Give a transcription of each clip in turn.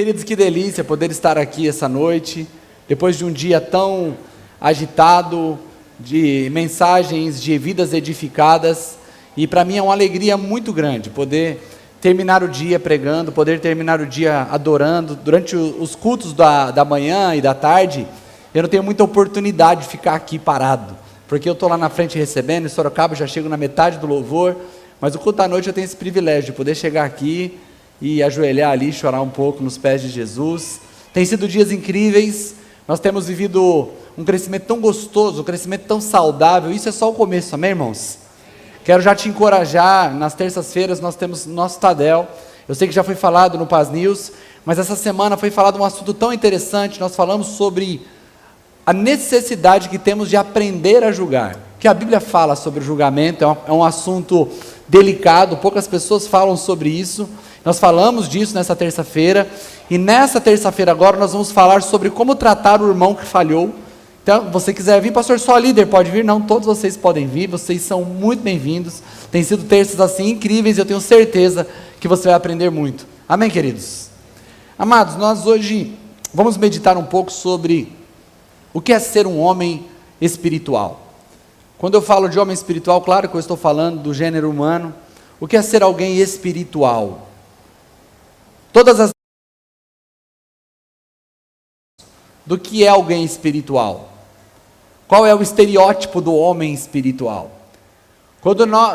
Queridos, que delícia poder estar aqui essa noite, depois de um dia tão agitado, de mensagens de vidas edificadas, e para mim é uma alegria muito grande poder terminar o dia pregando, poder terminar o dia adorando. Durante os cultos da manhã e da tarde, eu não tenho muita oportunidade de ficar aqui parado, porque eu estou lá na frente recebendo, em Sorocaba já chego na metade do louvor, mas o culto da noite eu tenho esse privilégio de poder chegar aqui e ajoelhar ali, chorar um pouco nos pés de Jesus. Tem sido dias incríveis, nós temos vivido um crescimento tão gostoso, um crescimento tão saudável. Isso é só o começo, amém, irmãos? Quero já te encorajar. Nas terças-feiras nós temos nosso Tadel, eu sei que já foi falado no Paz News, mas essa semana foi falado um assunto tão interessante. Nós falamos sobre a necessidade que temos de aprender a julgar, que a Bíblia fala sobre o julgamento, é um assunto delicado, poucas pessoas falam sobre isso. Nós falamos disso nessa terça-feira, e nessa terça-feira agora nós vamos falar sobre como tratar o irmão que falhou. Então, se você quiser vir, pastor, só a líder pode vir? Não, todos vocês podem vir, vocês são muito bem-vindos. Tem sido terças assim incríveis, eu tenho certeza que você vai aprender muito. Amém, queridos? Amados, nós hoje vamos meditar um pouco sobre o que é ser um homem espiritual. Quando eu falo de homem espiritual, claro que eu estou falando do gênero humano. O que é ser alguém espiritual? Do que é alguém espiritual? Qual é o estereótipo do homem espiritual?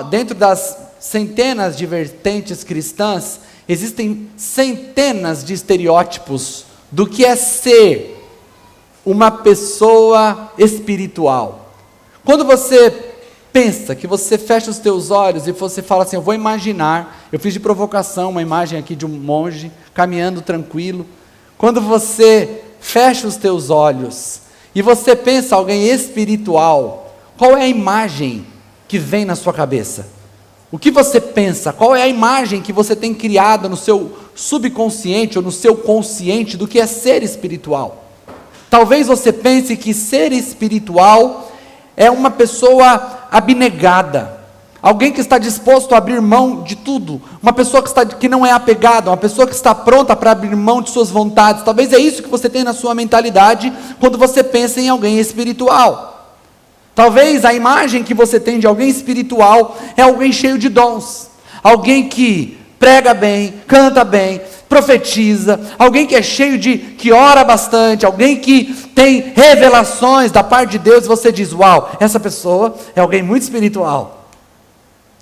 Dentro das centenas de vertentes cristãs, existem centenas de estereótipos do que é ser uma pessoa espiritual. Quando você pensa, que você fecha os teus olhos e você fala assim, eu vou imaginar, eu fiz de provocação uma imagem aqui de um monge, caminhando tranquilo. Quando você fecha os teus olhos, e você pensa alguém espiritual, qual é a imagem que vem na sua cabeça? O que você pensa? Qual é a imagem que você tem criada no seu subconsciente, ou no seu consciente, do que é ser espiritual? Talvez você pense que ser espiritual é uma pessoa abnegada, alguém que está disposto a abrir mão de tudo, uma pessoa que não é apegada, uma pessoa que está pronta para abrir mão de suas vontades. Talvez é isso que você tem na sua mentalidade quando você pensa em alguém espiritual. Talvez a imagem que você tem de alguém espiritual é alguém cheio de dons, alguém que prega bem, canta bem, profetiza, alguém que é cheio que ora bastante, alguém que tem revelações da parte de Deus, e você diz, uau, essa pessoa é alguém muito espiritual.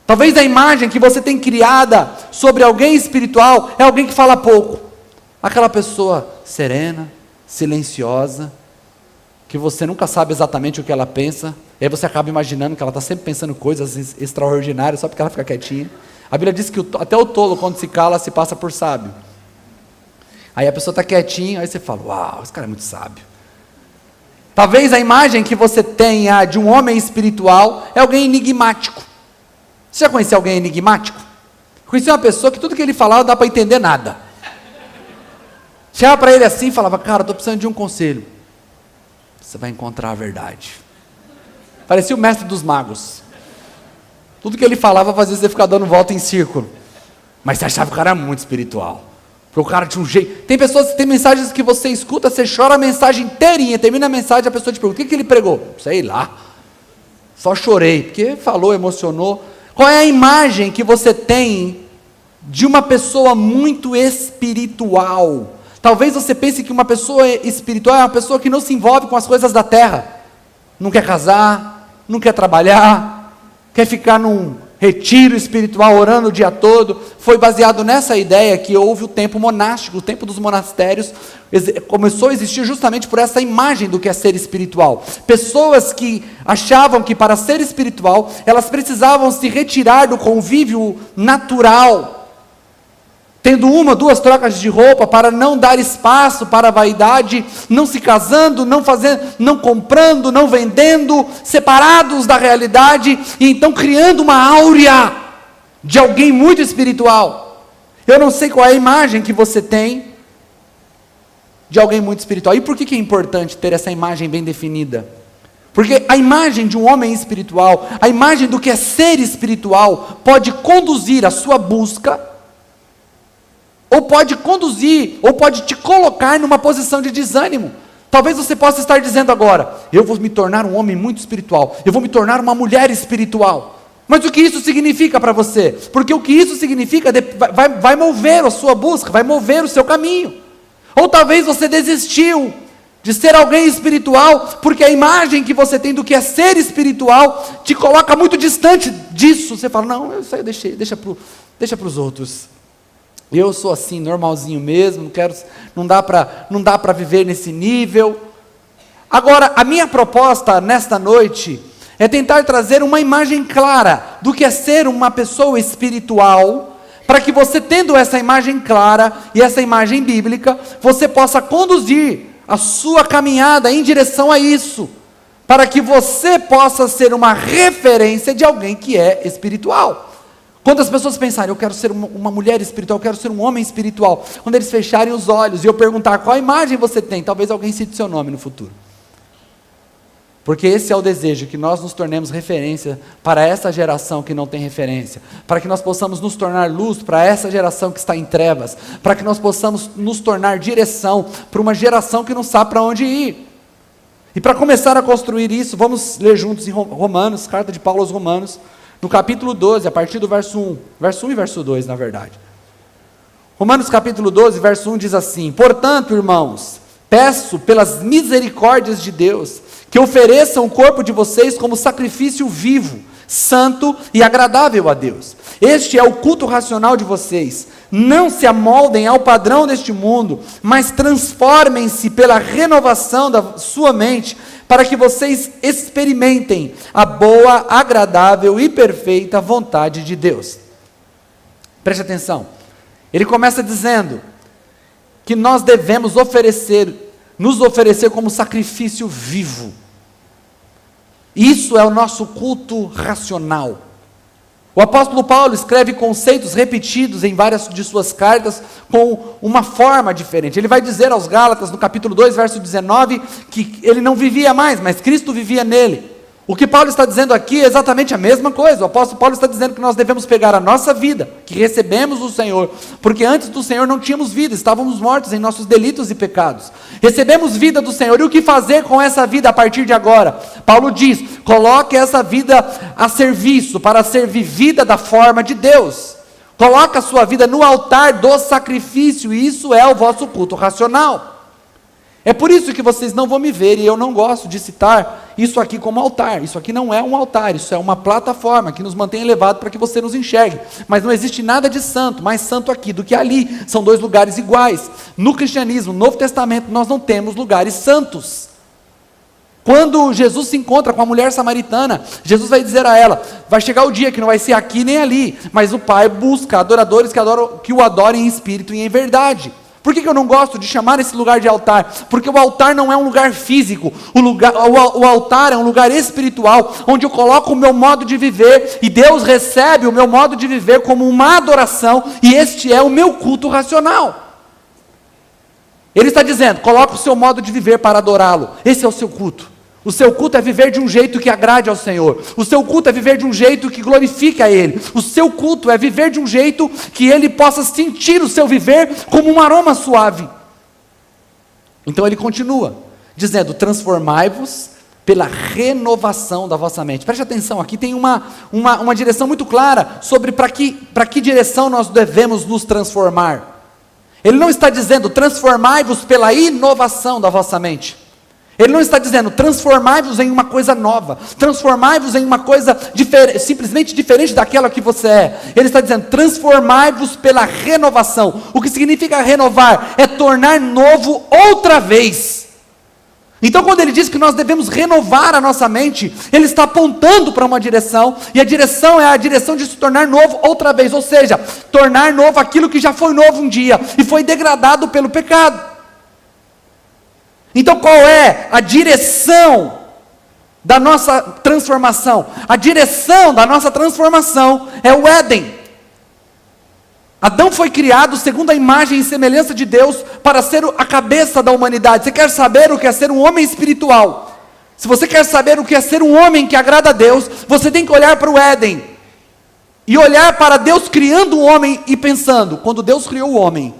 Talvez a imagem que você tem criada sobre alguém espiritual é alguém que fala pouco, aquela pessoa serena, silenciosa, que você nunca sabe exatamente o que ela pensa, e aí você acaba imaginando que ela está sempre pensando coisas extraordinárias, só porque ela fica quietinha. A Bíblia diz que até o tolo, quando se cala, se passa por sábio. Aí a pessoa está quietinha, aí você fala, uau, esse cara é muito sábio. Talvez a imagem que você tenha de um homem espiritual é alguém enigmático. Você já conheceu alguém enigmático? Conheci uma pessoa que tudo que ele falava não dá para entender nada. Chegava para ele assim e falava, cara, estou precisando de um conselho. Você vai encontrar a verdade. Parecia o mestre dos magos. Tudo que ele falava fazia você ficar dando volta em círculo. Mas você achava que o cara era muito espiritual. Porque o cara tinha um jeito. Tem mensagens que você escuta, você chora a mensagem inteirinha, termina a mensagem, a pessoa te pergunta, o que ele pregou? Sei lá. Só chorei, porque falou, emocionou. Qual é a imagem que você tem de uma pessoa muito espiritual? Talvez você pense que uma pessoa espiritual é uma pessoa que não se envolve com as coisas da terra. Não quer casar, não quer trabalhar, quer ficar num retiro espiritual orando o dia todo. Foi baseado nessa ideia que houve o tempo monástico, o tempo dos monastérios começou a existir justamente por essa imagem do que é ser espiritual. Pessoas que achavam que para ser espiritual, elas precisavam se retirar do convívio natural, tendo uma, duas trocas de roupa para não dar espaço para a vaidade, não se casando, não fazendo, não comprando, não vendendo, separados da realidade, e então criando uma áurea de alguém muito espiritual. Eu não sei qual é a imagem que você tem de alguém muito espiritual. E por que é importante ter essa imagem bem definida? Porque a imagem de um homem espiritual, a imagem do que é ser espiritual, pode conduzir a sua busca ou pode conduzir, ou pode te colocar numa posição de desânimo. Talvez você possa estar dizendo agora: eu vou me tornar um homem muito espiritual, eu vou me tornar uma mulher espiritual. Mas o que isso significa para você? Porque o que isso significa vai mover a sua busca, vai mover o seu caminho. Ou talvez você desistiu de ser alguém espiritual, porque a imagem que você tem do que é ser espiritual te coloca muito distante disso. Você fala: não, isso aí deixa para os outros. Eu sou assim, normalzinho mesmo, não dá para viver nesse nível. Agora, a minha proposta nesta noite é tentar trazer uma imagem clara do que é ser uma pessoa espiritual, para que você, tendo essa imagem clara e essa imagem bíblica, você possa conduzir a sua caminhada em direção a isso, para que você possa ser uma referência de alguém que é espiritual. Quando as pessoas pensarem: eu quero ser uma mulher espiritual, eu quero ser um homem espiritual, quando eles fecharem os olhos e eu perguntar qual imagem você tem, talvez alguém cite seu nome no futuro. Porque esse é o desejo, que nós nos tornemos referência para essa geração que não tem referência, para que nós possamos nos tornar luz para essa geração que está em trevas, para que nós possamos nos tornar direção para uma geração que não sabe para onde ir. E para começar a construir isso, vamos ler juntos em Romanos, carta de Paulo aos Romanos, no capítulo 12, a partir do verso 1 e verso 2, na verdade. Romanos capítulo 12, verso 1 diz assim: portanto, irmãos, peço pelas misericórdias de Deus, que ofereçam o corpo de vocês como sacrifício vivo, santo e agradável a Deus. Este é o culto racional de vocês. Não se amoldem ao padrão deste mundo, mas transformem-se pela renovação da sua mente, para que vocês experimentem a boa, agradável e perfeita vontade de Deus. Preste atenção. Ele começa dizendo que nós devemos nos oferecer como sacrifício vivo. Isso é o nosso culto racional. O apóstolo Paulo escreve conceitos repetidos em várias de suas cartas com uma forma diferente. Ele vai dizer aos Gálatas, no capítulo 2, verso 19, que ele não vivia mais, mas Cristo vivia nele. O que Paulo está dizendo aqui é exatamente a mesma coisa. O apóstolo Paulo está dizendo que nós devemos pegar a nossa vida, que recebemos do Senhor, porque antes do Senhor não tínhamos vida, estávamos mortos em nossos delitos e pecados. Recebemos vida do Senhor, e o que fazer com essa vida a partir de agora? Paulo diz: coloque essa vida a serviço, para ser vivida da forma de Deus. Coloque a sua vida no altar do sacrifício, e isso é o vosso culto racional. É por isso que vocês não vão me ver, e eu não gosto de citar isso aqui como altar. Isso aqui não é um altar, isso é uma plataforma que nos mantém elevado para que você nos enxergue. Mas não existe nada de santo, mais santo aqui do que ali. São dois lugares iguais. No cristianismo, no Novo Testamento, nós não temos lugares santos. Quando Jesus se encontra com a mulher samaritana, Jesus vai dizer a ela: vai chegar o dia que não vai ser aqui nem ali, mas o Pai busca adoradores que o adorem em espírito e em verdade. Por que eu não gosto de chamar esse lugar de altar? Porque o altar não é um lugar físico, o altar é um lugar espiritual, onde eu coloco o meu modo de viver, e Deus recebe o meu modo de viver como uma adoração, e este é o meu culto racional. Ele está dizendo: coloque o seu modo de viver para adorá-lo, esse é o seu culto. O seu culto é viver de um jeito que agrade ao Senhor. O seu culto é viver de um jeito que glorifique a Ele. O seu culto é viver de um jeito que Ele possa sentir o seu viver como um aroma suave. Então ele continua dizendo: transformai-vos pela renovação da vossa mente. Preste atenção, aqui tem uma direção muito clara sobre para que direção nós devemos nos transformar. Ele não está dizendo: transformai-vos pela inovação da vossa mente. Ele não está dizendo: transformai-vos em uma coisa nova, transformai-vos em uma coisa simplesmente diferente daquela que você é. Ele está dizendo: transformai-vos pela renovação. O que significa renovar? É tornar novo outra vez. Então, quando ele diz que nós devemos renovar a nossa mente, ele está apontando para uma direção, e a direção é a direção de se tornar novo outra vez, ou seja, tornar novo aquilo que já foi novo um dia, e foi degradado pelo pecado. Então, qual é a direção da nossa transformação? A direção da nossa transformação é o Éden. Adão foi criado segundo a imagem e semelhança de Deus para ser a cabeça da humanidade. Você quer saber o que é ser um homem espiritual? Se você quer saber o que é ser um homem que agrada a Deus, você tem que olhar para o Éden. E olhar para Deus criando o homem e pensando: quando Deus criou o homem,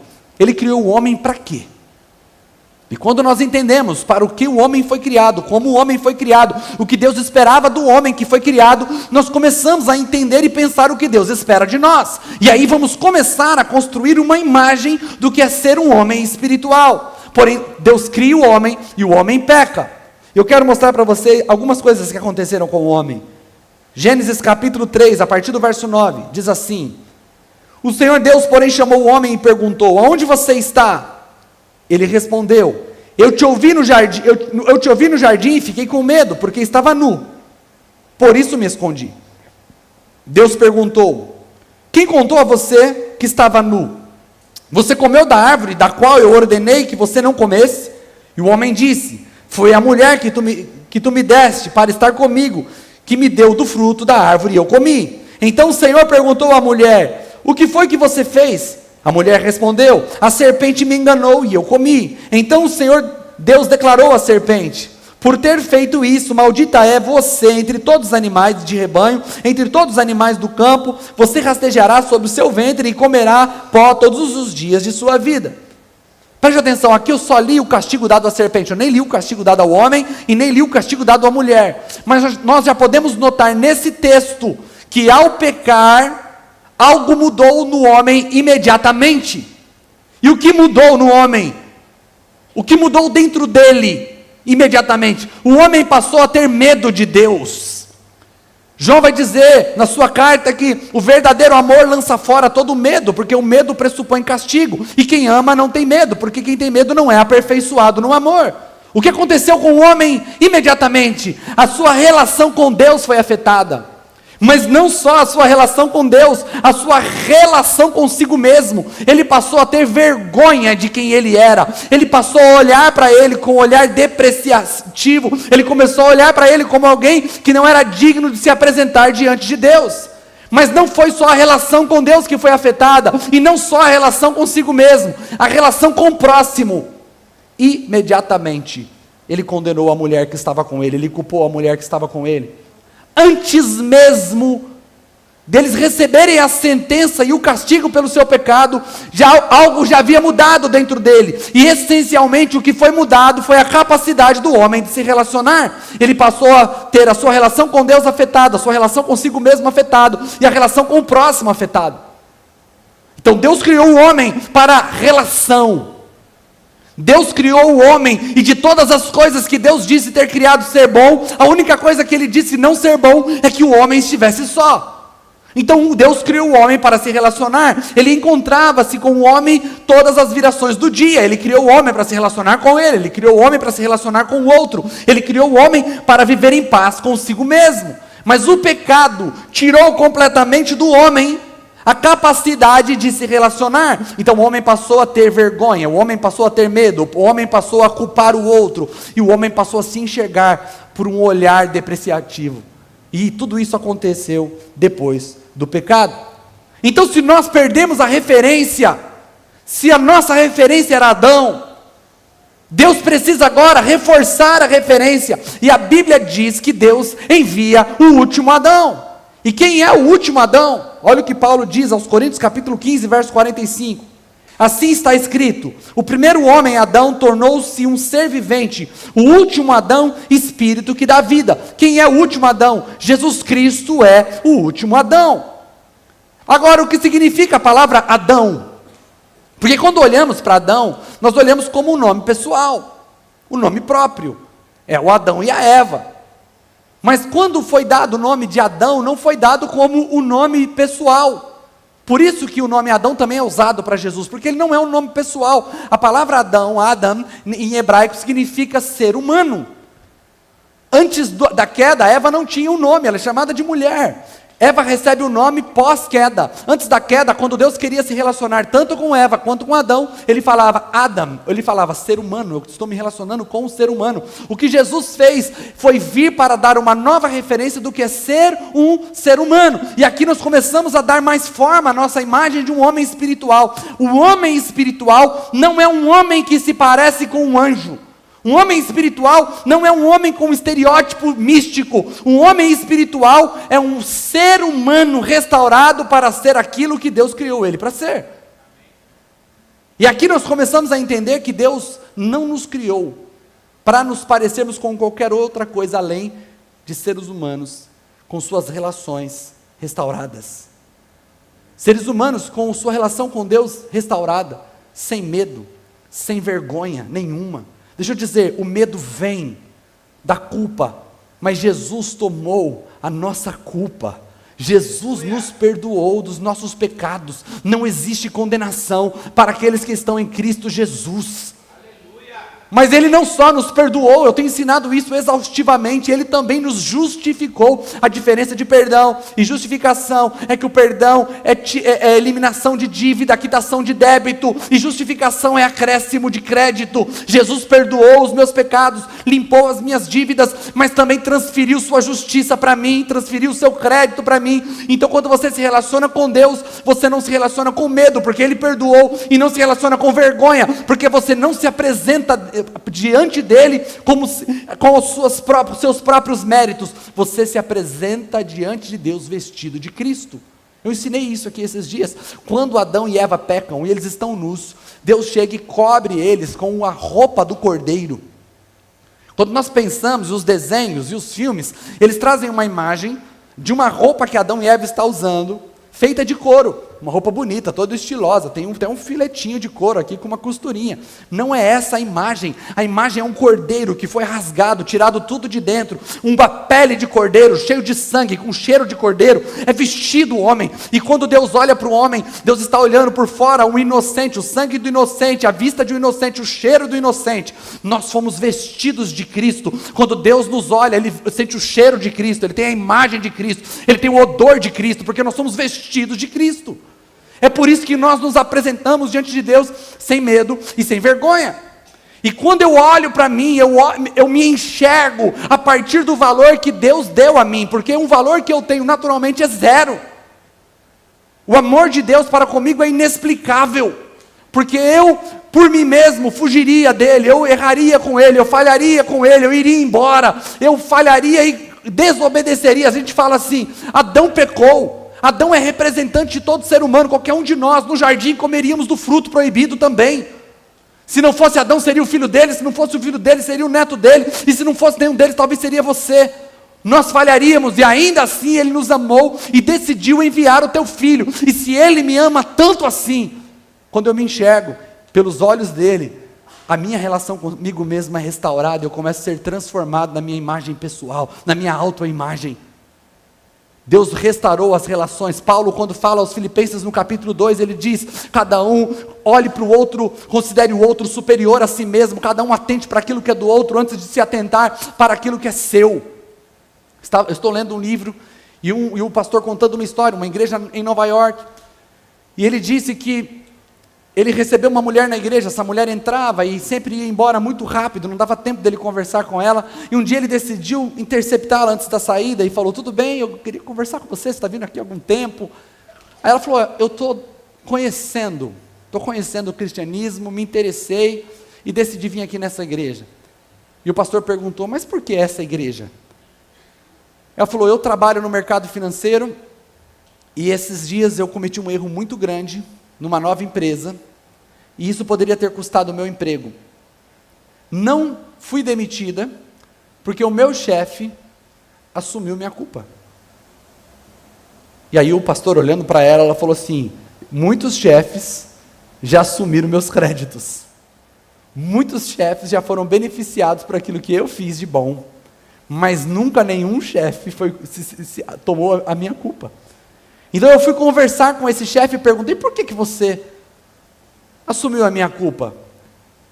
Ele criou o homem para quê? E quando nós entendemos para o que o homem foi criado, como o homem foi criado, o que Deus esperava do homem que foi criado, nós começamos a entender e pensar o que Deus espera de nós. E aí vamos começar a construir uma imagem do que é ser um homem espiritual. Porém, Deus cria o homem e o homem peca. Eu quero mostrar para você algumas coisas que aconteceram com o homem. Gênesis capítulo 3, a partir do verso 9, diz assim: o Senhor Deus, porém, chamou o homem e perguntou: aonde você está? Ele respondeu: eu te ouvi no jardim e fiquei com medo, porque estava nu. Por isso me escondi. Deus perguntou: quem contou a você que estava nu? Você comeu da árvore da qual eu ordenei que você não comesse? E o homem disse: foi a mulher que tu me deste para estar comigo, que me deu do fruto da árvore e eu comi. Então o Senhor perguntou à mulher: o que foi que você fez? A mulher respondeu: a serpente me enganou e eu comi. Então o Senhor Deus declarou à serpente: por ter feito isso, maldita é você entre todos os animais de rebanho, entre todos os animais do campo, você rastejará sobre o seu ventre e comerá pó todos os dias de sua vida. Preste atenção, aqui eu só li o castigo dado à serpente, eu nem li o castigo dado ao homem e nem li o castigo dado à mulher. Mas nós já podemos notar nesse texto que ao pecar, algo mudou no homem imediatamente. E o que mudou no homem? O que mudou dentro dele imediatamente? O homem passou a ter medo de Deus. João vai dizer na sua carta que o verdadeiro amor lança fora todo medo, porque o medo pressupõe castigo. E quem ama não tem medo, porque quem tem medo não é aperfeiçoado no amor. O que aconteceu com o homem imediatamente? A sua relação com Deus foi afetada. Mas não só a sua relação com Deus, a sua relação consigo mesmo. Ele passou a ter vergonha de quem ele era. Ele passou a olhar para ele com um olhar depreciativo. Ele começou a olhar para ele como alguém que não era digno de se apresentar diante de Deus. Mas não foi só a relação com Deus que foi afetada, e não só a relação consigo mesmo, a relação com o próximo. Imediatamente, ele condenou a mulher que estava com ele, ele culpou a mulher que estava com ele. Antes mesmo deles receberem a sentença e o castigo pelo seu pecado, algo já havia mudado dentro dele, e essencialmente o que foi mudado foi a capacidade do homem de se relacionar. Ele passou a ter a sua relação com Deus afetada, a sua relação consigo mesmo afetada, e a relação com o próximo afetada. Então Deus criou o homem para relação. Deus criou o homem, e de todas as coisas que Deus disse ter criado ser bom, a única coisa que ele disse não ser bom é que o homem estivesse só. Então Deus criou o homem para se relacionar. Ele encontrava-se com o homem todas as virações do dia. Ele criou o homem para se relacionar com ele, ele criou o homem para se relacionar com o outro, ele criou o homem para viver em paz consigo mesmo. Mas o pecado tirou completamente do homem a capacidade de se relacionar. Então o homem passou a ter vergonha, o homem passou a ter medo, o homem passou a culpar o outro, e o homem passou a se enxergar por um olhar depreciativo. E tudo isso aconteceu depois do pecado. Então, se nós perdemos a referência, se a nossa referência era Adão, Deus precisa agora reforçar a referência, e a Bíblia diz que Deus envia o último Adão. E quem é o último Adão? Olha o que Paulo diz aos Coríntios capítulo 15, verso 45. Assim está escrito: o primeiro homem, Adão, tornou-se um ser vivente. O último Adão, espírito que dá vida. Quem é o último Adão? Jesus Cristo é o último Adão. Agora, o que significa a palavra Adão? Porque quando olhamos para Adão, nós olhamos como um nome pessoal, o nome próprio. É o Adão e a Eva. Mas quando foi dado o nome de Adão, não foi dado como o nome pessoal. Por isso que o nome Adão também é usado para Jesus, porque ele não é um nome pessoal. A palavra Adão, Adam, em hebraico significa ser humano. Antes da queda, Eva não tinha um nome, ela é chamada de mulher. Eva recebe o nome pós-queda. Antes da queda, quando Deus queria se relacionar tanto com Eva quanto com Adão, ele falava Adam, ele falava ser humano, eu estou me relacionando com o ser humano. O que Jesus fez foi vir para dar uma nova referência do que é ser um ser humano. E aqui nós começamos a dar mais forma à nossa imagem de um homem espiritual. O homem espiritual não é um homem que se parece com um anjo. Um homem espiritual não é um homem com um estereótipo místico. Um homem espiritual é um ser humano. ser humano restaurado para ser aquilo que Deus criou ele para ser. E aqui nós começamos a entender que Deus não nos criou para nos parecermos com qualquer outra coisa além de seres humanos com suas relações restauradas. Seres humanos com sua relação com Deus restaurada, sem medo, sem vergonha nenhuma. Deixa eu dizer, o medo vem da culpa, mas Jesus tomou a nossa culpa. Jesus nos perdoou dos nossos pecados. Não existe condenação para aqueles que estão em Cristo Jesus. Mas Ele não só nos perdoou, eu tenho ensinado isso exaustivamente, Ele também nos justificou. A diferença de perdão e justificação é que o perdão é eliminação de dívida, quitação de débito, e justificação é acréscimo de crédito. Jesus perdoou os meus pecados, limpou as minhas dívidas, mas também transferiu sua justiça para mim, transferiu seu crédito para mim. Então quando você se relaciona com Deus, você não se relaciona com medo, porque Ele perdoou, e não se relaciona com vergonha, porque você não se apresenta diante dele com os seus próprios méritos. Você se apresenta diante de Deus vestido de Cristo. Eu ensinei isso aqui esses dias. Quando Adão e Eva pecam e eles estão nus, Deus chega e cobre eles com a roupa do cordeiro. Quando nós pensamos, os desenhos e os filmes, eles trazem uma imagem de uma roupa que Adão e Eva estão usando, feita de couro, uma roupa bonita, toda estilosa, tem um filetinho de couro aqui com uma costurinha. Não é essa a imagem é um cordeiro que foi rasgado, tirado tudo de dentro, uma pele de cordeiro, cheio de sangue, com cheiro de cordeiro, é vestido o homem, e quando Deus olha para o homem, Deus está olhando por fora o inocente, o sangue do inocente, a vista de um inocente, o cheiro do inocente. Nós fomos vestidos de Cristo. Quando Deus nos olha, Ele sente o cheiro de Cristo, Ele tem a imagem de Cristo, Ele tem o odor de Cristo, porque nós somos vestidos de Cristo. É por isso que nós nos apresentamos diante de Deus sem medo e sem vergonha. E quando eu olho para mim, eu me enxergo a partir do valor que Deus deu a mim, porque um valor que eu tenho naturalmente é zero. O amor de Deus para comigo é inexplicável, porque eu, por mim mesmo, fugiria dele, eu erraria com ele, eu falharia com ele, eu iria embora, eu falharia e desobedeceria. A gente fala assim, Adão pecou. Adão é representante de todo ser humano, qualquer um de nós, no jardim comeríamos do fruto proibido também. Se não fosse Adão, seria o filho dele, se não fosse o filho dele, seria o neto dele, e se não fosse nenhum deles, talvez seria você. Nós falharíamos, e ainda assim Ele nos amou, e decidiu enviar o teu filho. E se Ele me ama tanto assim, quando eu me enxergo pelos olhos dele, a minha relação comigo mesmo é restaurada, eu começo a ser transformado na minha imagem pessoal, na minha autoimagem. Deus restaurou as relações. Paulo, quando fala aos Filipenses no capítulo 2, ele diz, cada um olhe para o outro, considere o outro superior a si mesmo, cada um atente para aquilo que é do outro, antes de se atentar para aquilo que é seu. Eu estou lendo um livro, e o pastor contando uma história, uma igreja em Nova York, e ele disse que ele recebeu uma mulher na igreja, essa mulher entrava e sempre ia embora muito rápido, não dava tempo dele conversar com ela, e um dia ele decidiu interceptá-la antes da saída, e falou, tudo bem, eu queria conversar com você está vindo aqui há algum tempo? Aí ela falou, eu estou conhecendo o cristianismo, me interessei, e decidi vir aqui nessa igreja. E o pastor perguntou, mas por que essa igreja? Ela falou, eu trabalho no mercado financeiro, e esses dias eu cometi um erro muito grande, numa nova empresa, e isso poderia ter custado o meu emprego. Não fui demitida, porque o meu chefe assumiu minha culpa. E aí o pastor olhando para ela, ela falou assim, muitos chefes já assumiram meus créditos, muitos chefes já foram beneficiados por aquilo que eu fiz de bom, mas nunca nenhum chefe tomou a minha culpa. Então eu fui conversar com esse chefe e perguntei, por que você assumiu a minha culpa?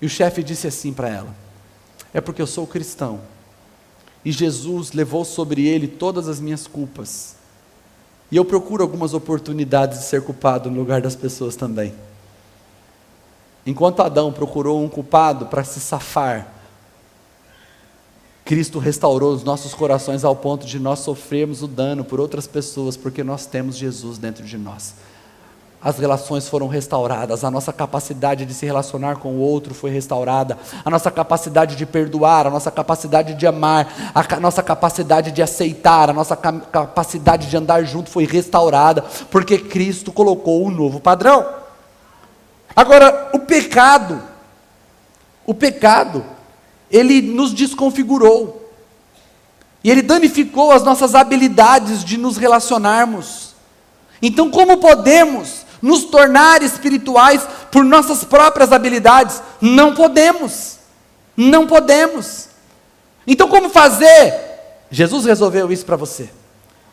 E o chefe disse assim para ela, é porque eu sou cristão, e Jesus levou sobre ele todas as minhas culpas, e eu procuro algumas oportunidades de ser culpado no lugar das pessoas também. Enquanto Adão procurou um culpado para se safar, Cristo restaurou os nossos corações ao ponto de nós sofrermos o dano por outras pessoas, porque nós temos Jesus dentro de nós. As relações foram restauradas, a nossa capacidade de se relacionar com o outro foi restaurada, a nossa capacidade de perdoar, a nossa capacidade de amar, a nossa capacidade de aceitar, a nossa capacidade de andar junto foi restaurada, porque Cristo colocou um novo padrão. Agora, o pecado, ele nos desconfigurou, e ele danificou as nossas habilidades de nos relacionarmos. Então, como podemos nos tornar espirituais por nossas próprias habilidades? Não podemos. Então, como fazer? Jesus resolveu isso para você.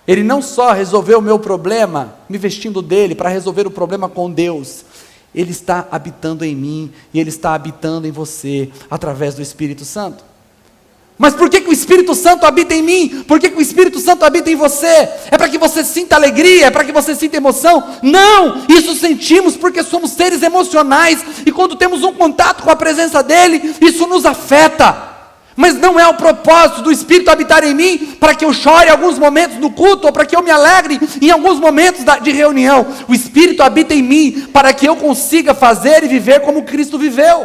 Ele não só resolveu o meu problema, me vestindo dele, para resolver o problema com Deus. Ele está habitando em mim, e Ele está habitando em você, através do Espírito Santo. Mas por que o Espírito Santo habita em mim? Por que o Espírito Santo habita em você? É para que você sinta alegria? É para que você sinta emoção? Não! Isso sentimos porque somos seres emocionais, e quando temos um contato com a presença dEle, isso nos afeta. Mas não é o propósito do Espírito habitar em mim para que eu chore em alguns momentos no culto, ou para que eu me alegre em alguns momentos de reunião. O Espírito habita em mim para que eu consiga fazer e viver como Cristo viveu.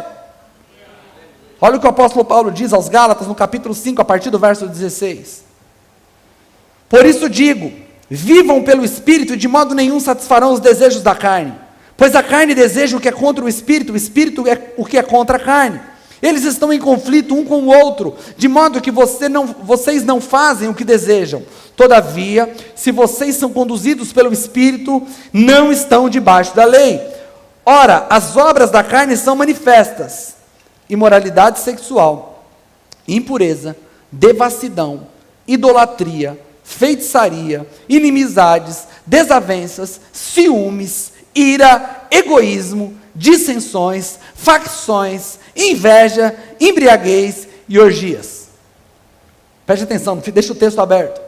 Olha o que o apóstolo Paulo diz aos Gálatas no capítulo 5, a partir do verso 16. Por isso digo, vivam pelo Espírito, e de modo nenhum satisfarão os desejos da carne. Pois a carne deseja o que é contra o Espírito é o que é contra a carne. Eles estão em conflito um com o outro, de modo que vocês não fazem o que desejam. Todavia, se vocês são conduzidos pelo Espírito, não estão debaixo da lei. Ora, as obras da carne são manifestas: imoralidade sexual, impureza, devassidão, idolatria, feitiçaria, inimizades, desavenças, ciúmes, ira, egoísmo, dissensões, facções, inveja, embriaguez e orgias. Preste atenção, deixa o texto aberto.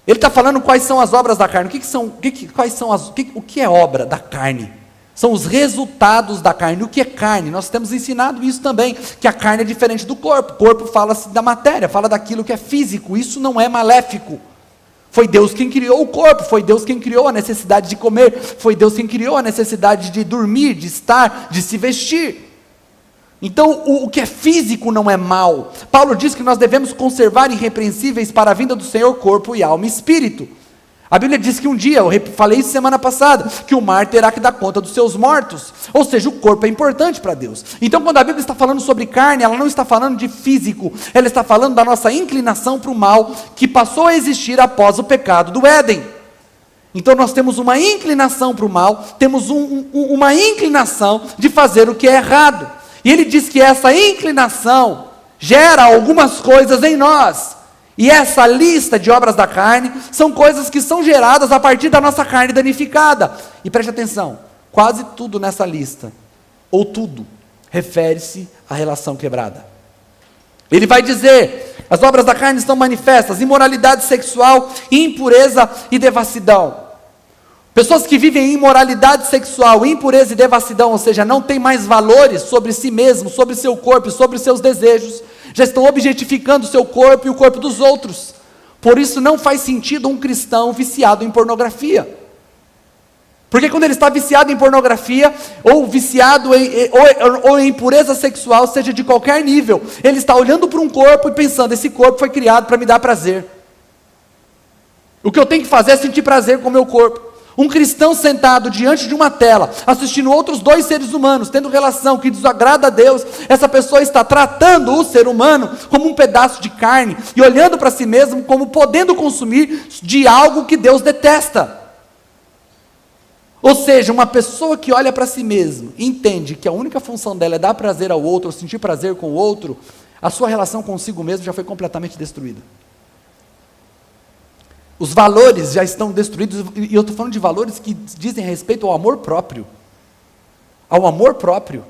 Ele está falando quais são as obras da carne. O que é obra da carne? São os resultados da carne. O que é carne? Nós temos ensinado isso também, que a carne é diferente do corpo. O corpo fala-se da matéria, fala daquilo que é físico. Isso não é maléfico. Foi Deus quem criou o corpo, foi Deus quem criou a necessidade de comer, foi Deus quem criou a necessidade de dormir, de estar, de se vestir. Então, o que é físico não é mal. Paulo diz que nós devemos conservar irrepreensíveis para a vinda do Senhor corpo e alma e espírito. A Bíblia diz que um dia, eu falei isso semana passada, que o mar terá que dar conta dos seus mortos. Ou seja, o corpo é importante para Deus. Então, quando a Bíblia está falando sobre carne, ela não está falando de físico, ela está falando da nossa inclinação para o mal, que passou a existir após o pecado do Éden. Então nós temos uma inclinação para o mal, temos uma inclinação de fazer o que é errado. E ele diz que essa inclinação gera algumas coisas em nós. E essa lista de obras da carne são coisas que são geradas a partir da nossa carne danificada. E preste atenção, quase tudo nessa lista, ou tudo, refere-se à relação quebrada. Ele vai dizer, as obras da carne estão manifestas: imoralidade sexual, impureza e devassidão. Pessoas que vivem em imoralidade sexual, impureza e devassidão, ou seja, não têm mais valores sobre si mesmo, sobre seu corpo, sobre seus desejos, já estão objetificando o seu corpo e o corpo dos outros. Por isso não faz sentido um cristão viciado em pornografia. Porque quando ele está viciado em pornografia, ou viciado ou em impureza sexual, seja de qualquer nível, ele está olhando para um corpo e pensando, esse corpo foi criado para me dar prazer. O que eu tenho que fazer é sentir prazer com o meu corpo. Um cristão sentado diante de uma tela, assistindo outros dois seres humanos, tendo relação que desagrada a Deus, essa pessoa está tratando o ser humano como um pedaço de carne, e olhando para si mesmo como podendo consumir de algo que Deus detesta. Ou seja, uma pessoa que olha para si mesmo, entende que a única função dela é dar prazer ao outro, ou sentir prazer com o outro, a sua relação consigo mesmo já foi completamente destruída. Os valores já estão destruídos, e eu estou falando de valores que dizem respeito ao amor próprio. Ao amor próprio.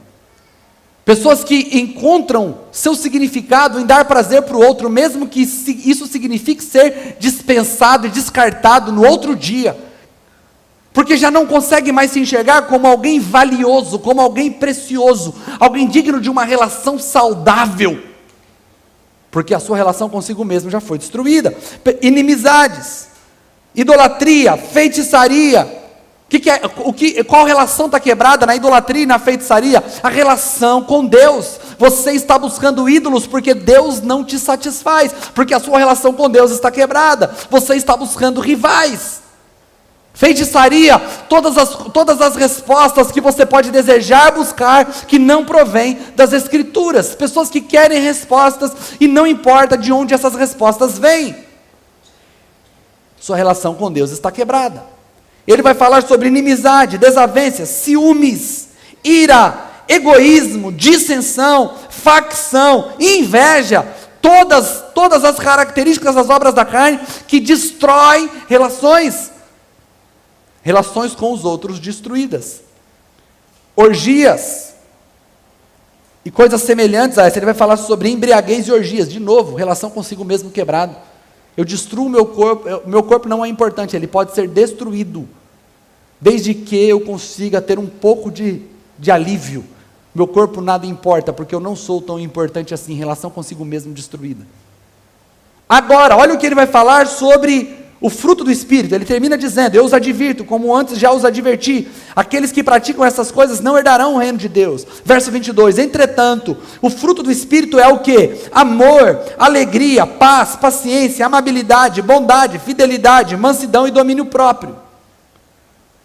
Pessoas que encontram seu significado em dar prazer para o outro, mesmo que isso signifique ser dispensado e descartado no outro dia. Porque já não consegue mais se enxergar como alguém valioso, como alguém precioso, alguém digno de uma relação saudável. Porque a sua relação consigo mesmo já foi destruída. Inimizades, idolatria, feitiçaria. Qual relação está quebrada na idolatria e na feitiçaria? A relação com Deus. Você está buscando ídolos porque Deus não te satisfaz, porque a sua relação com Deus está quebrada. Você está buscando rivais. Feitiçaria, todas as respostas que você pode desejar buscar, que não provém das Escrituras. Pessoas que querem respostas e não importa de onde essas respostas vêm. Sua relação com Deus está quebrada. Ele vai falar sobre inimizade, desavenças, ciúmes, ira, egoísmo, dissensão, facção, inveja, todas as características das obras da carne que destroem relações com os outros destruídas, orgias e coisas semelhantes a essa. Ele vai falar sobre embriaguez e orgias, de novo, relação consigo mesmo quebrado. Eu destruo o meu corpo não é importante, ele pode ser destruído, desde que eu consiga ter um pouco de alívio. Meu corpo nada importa, porque eu não sou tão importante assim, relação consigo mesmo destruída. Agora, olha o que ele vai falar sobre o fruto do Espírito. Ele termina dizendo: eu os advirto, como antes já os adverti, aqueles que praticam essas coisas não herdarão o reino de Deus. Verso 22, entretanto, o fruto do Espírito é o que? Amor, alegria, paz, paciência, amabilidade, bondade, fidelidade, mansidão e domínio próprio.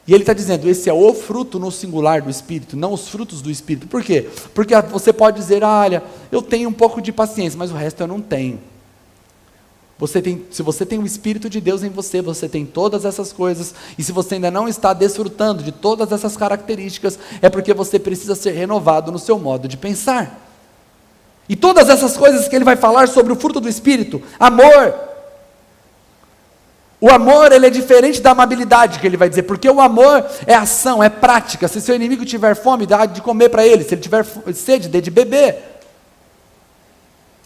E ele está dizendo, esse é o fruto no singular do Espírito, não os frutos do Espírito. Por quê? Porque você pode dizer, olha, eu tenho um pouco de paciência, mas o resto eu não tenho. Se você tem o Espírito de Deus em você, você tem todas essas coisas, e se você ainda não está desfrutando de todas essas características, é porque você precisa ser renovado no seu modo de pensar. E todas essas coisas que ele vai falar sobre o fruto do Espírito, amor. O amor, ele é diferente da amabilidade, que ele vai dizer, porque o amor é ação, é prática. Se seu inimigo tiver fome, dá de comer para ele, se ele tiver sede, dê de beber.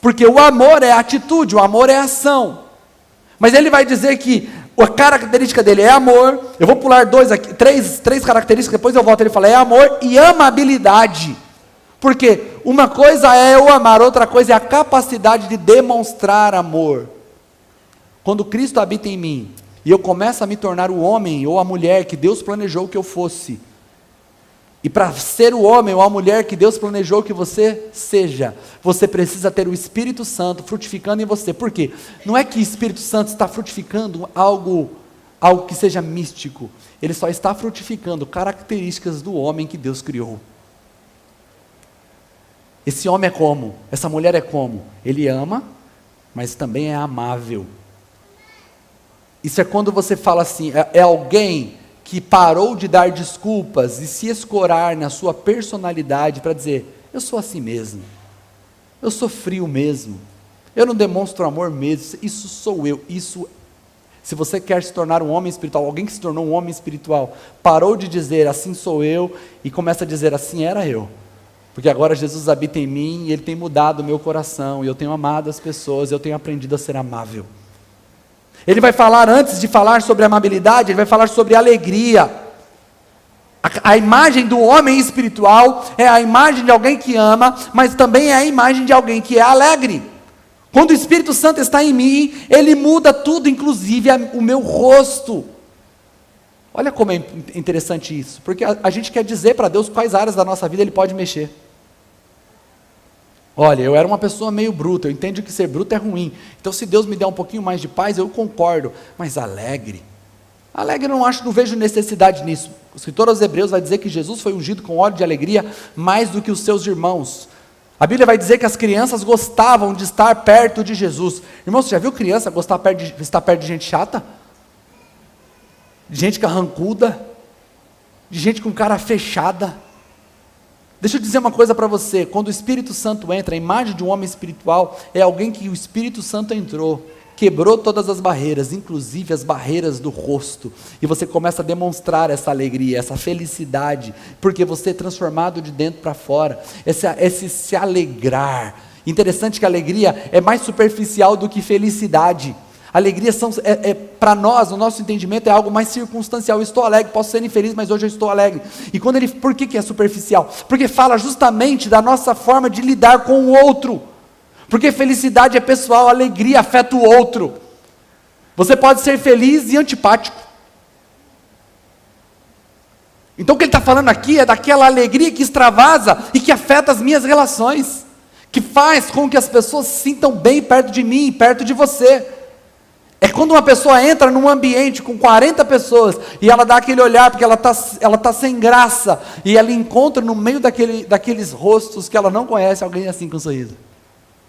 Porque o amor é atitude, o amor é ação. Mas ele vai dizer que a característica dele é amor. Eu vou pular três características, depois eu volto. Ele fala, é amor e amabilidade. Porque uma coisa é eu amar, outra coisa é a capacidade de demonstrar amor. Quando Cristo habita em mim, e eu começo a me tornar o homem ou a mulher que Deus planejou que eu fosse, e para ser o homem ou a mulher que Deus planejou que você seja, você precisa ter o Espírito Santo frutificando em você. Por quê? Não é que o Espírito Santo está frutificando algo que seja místico. Ele só está frutificando características do homem que Deus criou. Esse homem é como? Essa mulher é como? Ele ama, mas também é amável. Isso é quando você fala assim, é alguém que parou de dar desculpas e se escorar na sua personalidade para dizer, eu sou assim mesmo, eu sou frio mesmo, eu não demonstro amor mesmo, isso sou eu. Se você quer se tornar um homem espiritual, alguém que se tornou um homem espiritual, parou de dizer assim sou eu e começa a dizer assim era eu, porque agora Jesus habita em mim e Ele tem mudado o meu coração, e eu tenho amado as pessoas, eu tenho aprendido a ser amável. Ele vai falar, antes de falar sobre amabilidade, ele vai falar sobre alegria. A imagem do homem espiritual é a imagem de alguém que ama, mas também é a imagem de alguém que é alegre. Quando o Espírito Santo está em mim, ele muda tudo, inclusive o meu rosto. Olha como é interessante isso, porque a gente quer dizer para Deus quais áreas da nossa vida Ele pode mexer. Olha, eu era uma pessoa meio bruta, eu entendo que ser bruto é ruim, então se Deus me der um pouquinho mais de paz, eu concordo, mas alegre eu não vejo necessidade nisso. O escritor aos Hebreus vai dizer que Jesus foi ungido com óleo de alegria mais do que os seus irmãos. A Bíblia vai dizer que as crianças gostavam de estar perto de Jesus. Irmão, você já viu criança estar perto de gente chata? De gente carrancuda? De gente com cara fechada? Deixa eu dizer uma coisa para você, quando o Espírito Santo entra, a imagem de um homem espiritual é alguém que o Espírito Santo entrou, quebrou todas as barreiras, inclusive as barreiras do rosto, e você começa a demonstrar essa alegria, essa felicidade, porque você é transformado de dentro para fora, esse se alegrar. Interessante que a alegria é mais superficial do que felicidade. Alegria para nós, no nosso entendimento, é algo mais circunstancial. Eu estou alegre, posso ser infeliz, mas hoje eu estou alegre. E por que é superficial? Porque fala justamente da nossa forma de lidar com o outro. Porque felicidade é pessoal, alegria afeta o outro. Você pode ser feliz e antipático. Então o que ele está falando aqui é daquela alegria que extravasa e que afeta as minhas relações, que faz com que as pessoas se sintam bem perto de mim, perto de você. É quando uma pessoa entra num ambiente com 40 pessoas e ela dá aquele olhar porque ela tá sem graça e ela encontra no meio daqueles rostos que ela não conhece alguém assim com um sorriso.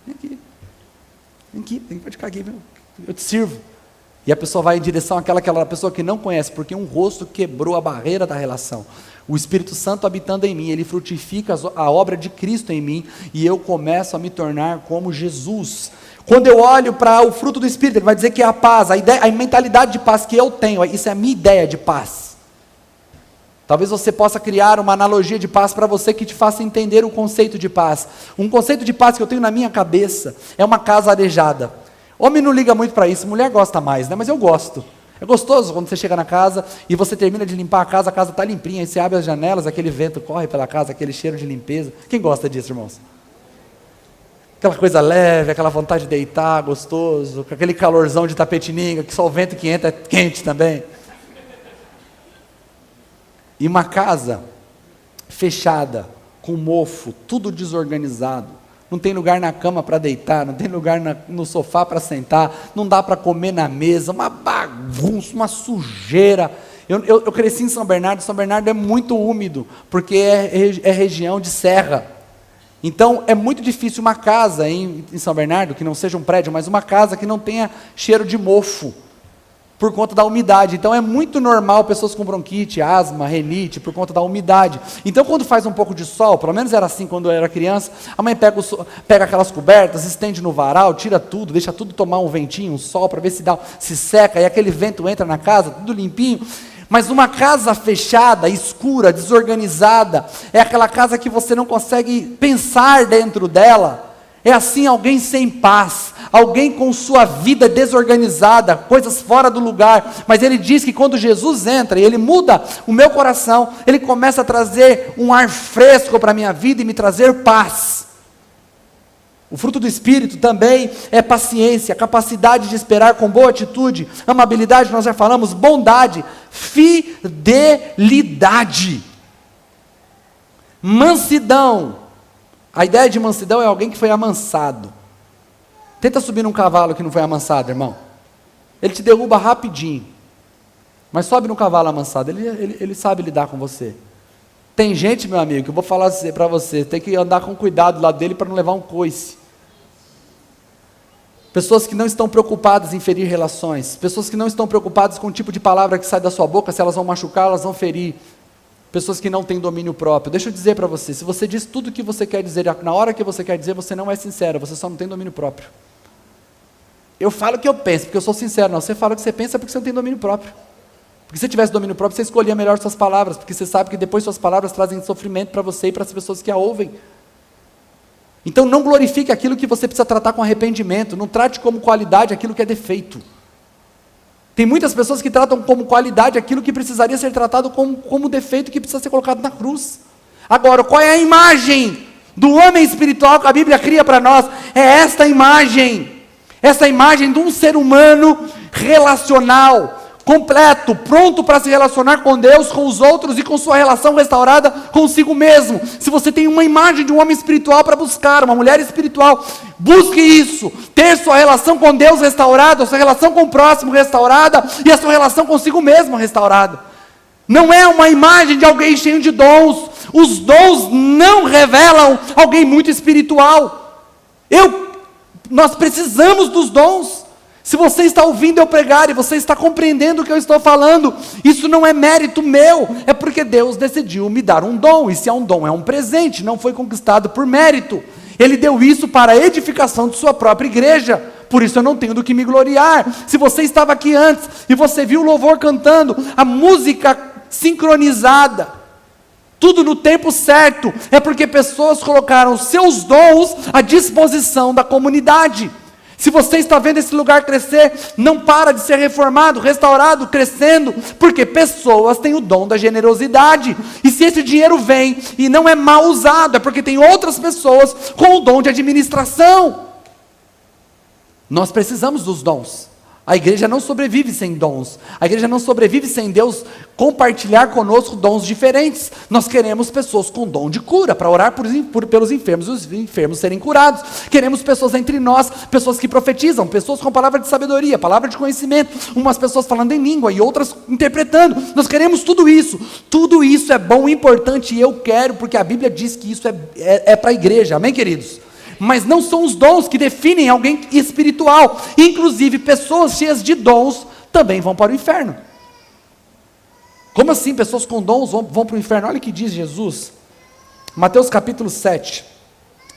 Vem aqui, pode ficar aqui, eu te sirvo. E a pessoa vai em direção àquela pessoa que não conhece, porque um rosto quebrou a barreira da relação. O Espírito Santo habitando em mim, ele frutifica a obra de Cristo em mim, e eu começo a me tornar como Jesus. Quando eu olho para o fruto do Espírito, ele vai dizer que é a paz, a mentalidade de paz que eu tenho, isso é a minha ideia de paz. Talvez você possa criar uma analogia de paz para você que te faça entender o conceito de paz. Um conceito de paz que eu tenho na minha cabeça é uma casa arejada. Homem não liga muito para isso, mulher gosta mais, né? Mas eu gosto. É gostoso quando você chega na casa e você termina de limpar a casa está limpinha, aí você abre as janelas, aquele vento corre pela casa, aquele cheiro de limpeza. Quem gosta disso, irmãos? Aquela coisa leve, aquela vontade de deitar, gostoso, com aquele calorzão de tapetininga, que só o vento que entra é quente também. E uma casa fechada, com mofo, tudo desorganizado. Não tem lugar na cama para deitar, não tem lugar no sofá para sentar, não dá para comer na mesa, uma bagunça, uma sujeira. Eu cresci em São Bernardo é muito úmido, porque é região de serra. Então é muito difícil uma casa em São Bernardo, que não seja um prédio, mas uma casa que não tenha cheiro de mofo, por conta da umidade. Então é muito normal pessoas com bronquite, asma, renite, por conta da umidade. Então quando faz um pouco de sol, pelo menos era assim quando eu era criança, a mãe pega aquelas cobertas, estende no varal, tira tudo, deixa tudo tomar um ventinho, um sol, para ver se seca, e aquele vento entra na casa, tudo limpinho. Mas uma casa fechada, escura, desorganizada, é aquela casa que você não consegue pensar dentro dela. É assim alguém sem paz, alguém com sua vida desorganizada, coisas fora do lugar. Mas ele diz que quando Jesus entra e ele muda o meu coração, ele começa a trazer um ar fresco para a minha vida e me trazer paz. O fruto do Espírito também é paciência, capacidade de esperar com boa atitude, amabilidade, nós já falamos, bondade, fidelidade, mansidão. A ideia de mansidão é alguém que foi amansado. Tenta subir num cavalo que não foi amansado, irmão. Ele te derruba rapidinho. Mas sobe num cavalo amansado, ele sabe lidar com você. Tem gente, meu amigo, que eu vou falar para você, tem que andar com cuidado do lado dele para não levar um coice. Pessoas que não estão preocupadas em ferir relações. Pessoas que não estão preocupadas com o tipo de palavra que sai da sua boca, se elas vão machucar, elas vão ferir. Pessoas que não têm domínio próprio. Deixa eu dizer para você, se você diz tudo o que você quer dizer, na hora que você quer dizer, você não é sincero, você só não tem domínio próprio. Eu falo o que eu penso, porque eu sou sincero. Não, você fala o que você pensa porque você não tem domínio próprio. Porque se você tivesse domínio próprio, você escolhia melhor suas palavras, porque você sabe que depois suas palavras trazem sofrimento para você e para as pessoas que a ouvem. Então não glorifique aquilo que você precisa tratar com arrependimento, não trate como qualidade aquilo que é defeito. Tem muitas pessoas que tratam como qualidade aquilo que precisaria ser tratado como defeito que precisa ser colocado na cruz. Agora, qual é a imagem do homem espiritual que a Bíblia cria para nós? É esta imagem de um ser humano relacional, completo, pronto para se relacionar com Deus, com os outros e com sua relação restaurada consigo mesmo. Se você tem uma imagem de um homem espiritual para buscar, uma mulher espiritual, busque isso, ter sua relação com Deus restaurada, sua relação com o próximo restaurada e a sua relação consigo mesmo restaurada. Não é uma imagem de alguém cheio de dons. Os dons não revelam alguém muito espiritual. Nós precisamos dos dons. Se você está ouvindo eu pregar e você está compreendendo o que eu estou falando, isso não é mérito meu, é porque Deus decidiu me dar um dom, e se é um dom, é um presente, não foi conquistado por mérito. Ele deu isso para a edificação de sua própria igreja, por isso eu não tenho do que me gloriar. Se você estava aqui antes, e você viu o louvor cantando, a música sincronizada, tudo no tempo certo, é porque pessoas colocaram seus dons à disposição da comunidade. Se você está vendo esse lugar crescer, não para de ser reformado, restaurado, crescendo, porque pessoas têm o dom da generosidade, e se esse dinheiro vem e não é mal usado, é porque tem outras pessoas com o dom de administração. Nós precisamos dos dons. A igreja não sobrevive sem dons. A igreja não sobrevive sem Deus compartilhar conosco dons diferentes. Nós queremos pessoas com dom de cura, para orar pelos enfermos e os enfermos serem curados. Queremos pessoas entre nós, pessoas que profetizam, pessoas com palavra de sabedoria, palavra de conhecimento, umas pessoas falando em língua e outras interpretando. Nós queremos tudo isso. Tudo isso é bom e importante, e eu quero, porque a Bíblia diz que isso é para a igreja. Amém, queridos? Mas não são os dons que definem alguém espiritual. Inclusive, pessoas cheias de dons também vão para o inferno. Como assim pessoas com dons vão para o inferno? Olha o que diz Jesus. Mateus capítulo 7,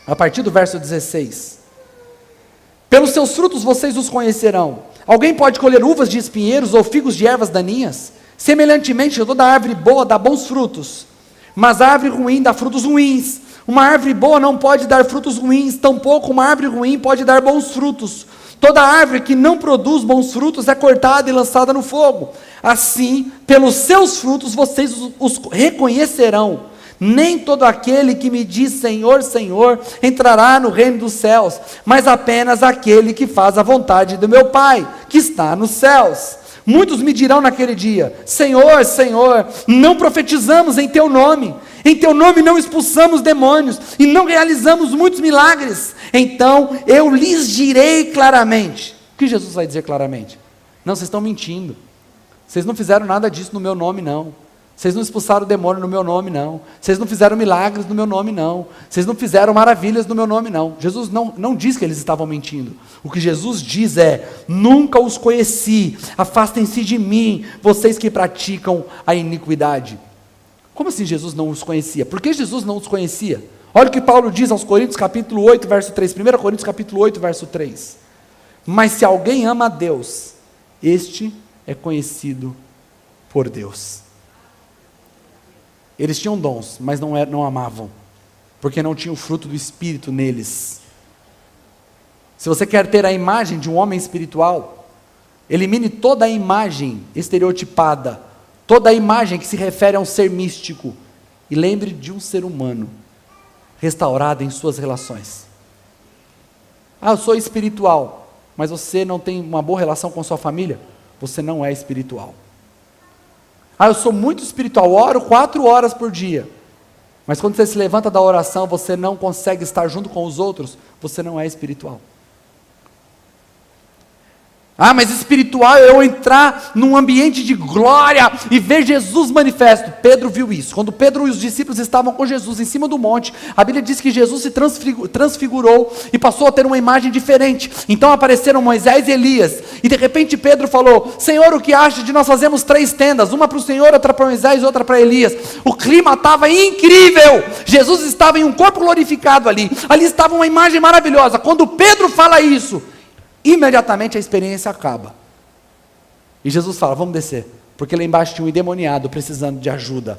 a partir do verso 16. Pelos seus frutos vocês os conhecerão. Alguém pode colher uvas de espinheiros ou figos de ervas daninhas? Semelhantemente, toda árvore boa dá bons frutos, mas a árvore ruim dá frutos ruins. Uma árvore boa não pode dar frutos ruins, tampouco uma árvore ruim pode dar bons frutos. Toda árvore que não produz bons frutos é cortada e lançada no fogo. Assim, pelos seus frutos vocês os reconhecerão. Nem todo aquele que me diz Senhor, Senhor, entrará no reino dos céus, mas apenas aquele que faz a vontade do meu Pai, que está nos céus. Muitos me dirão naquele dia: Senhor, Senhor, não profetizamos em teu nome não expulsamos demônios, e não realizamos muitos milagres. Então eu lhes direi claramente. O que Jesus vai dizer claramente? Não, vocês estão mentindo. Vocês não fizeram nada disso no meu nome, não. Vocês não expulsaram o demônio no meu nome, não. Vocês não fizeram milagres no meu nome, não. Vocês não fizeram maravilhas no meu nome, não. Jesus não diz que eles estavam mentindo. O que Jesus diz é: nunca os conheci, afastem-se de mim, vocês que praticam a iniquidade. Como assim Jesus não os conhecia? Por que Jesus não os conhecia? Olha o que Paulo diz aos Coríntios capítulo 8, verso 3. 1 Coríntios capítulo 8, verso 3. Mas se alguém ama a Deus, este é conhecido por Deus. Eles tinham dons, mas não amavam, porque não tinha o fruto do Espírito neles. Se você quer ter a imagem de um homem espiritual, elimine toda a imagem estereotipada, toda a imagem que se refere a um ser místico, e lembre de um ser humano, restaurado em suas relações. Ah, eu sou espiritual, mas você não tem uma boa relação com sua família? Você não é espiritual. Ah, eu sou muito espiritual, oro 4 horas por dia, mas quando você se levanta da oração, você não consegue estar junto com os outros, você não é espiritual. Ah, mas espiritual é eu entrar num ambiente de glória e ver Jesus manifesto. Pedro viu isso. Quando Pedro e os discípulos estavam com Jesus em cima do monte, a Bíblia diz que Jesus se transfigurou e passou a ter uma imagem diferente. Então apareceram Moisés e Elias, e de repente Pedro falou: Senhor, o que acha de nós fazermos 3 tendas, uma para o Senhor, outra para Moisés, outra para Elias? O clima estava incrível, Jesus estava em um corpo glorificado ali estava uma imagem maravilhosa. Quando Pedro fala isso, imediatamente a experiência acaba. E Jesus fala: vamos descer, porque lá embaixo tinha um endemoniado precisando de ajuda.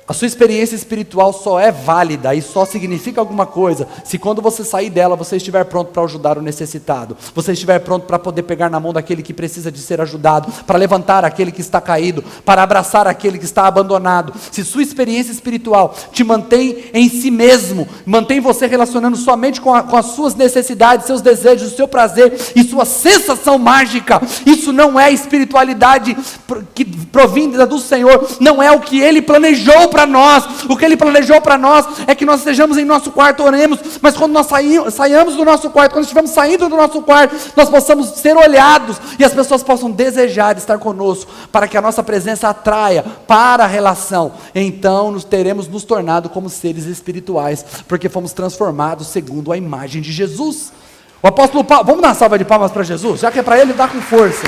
A sua experiência espiritual só é válida e só significa alguma coisa se quando você sair dela, você estiver pronto para ajudar o necessitado, você estiver pronto para poder pegar na mão daquele que precisa de ser ajudado, para levantar aquele que está caído, para abraçar aquele que está abandonado. Se sua experiência espiritual te mantém em si mesmo, mantém você relacionando somente com as suas necessidades, seus desejos, o seu prazer e sua sensação mágica, isso não é espiritualidade que provinda do Senhor, não é o que Ele planejou para nós. O que Ele planejou para nós é que nós estejamos em nosso quarto, oremos, mas quando nós saiamos do nosso quarto, quando estivermos saindo do nosso quarto, nós possamos ser olhados e as pessoas possam desejar estar conosco, para que a nossa presença atraia para a relação. Então nós teremos nos tornado como seres espirituais, porque fomos transformados segundo a imagem de Jesus. O apóstolo Paulo, vamos dar uma salva de palmas para Jesus, já que é para ele dar com força.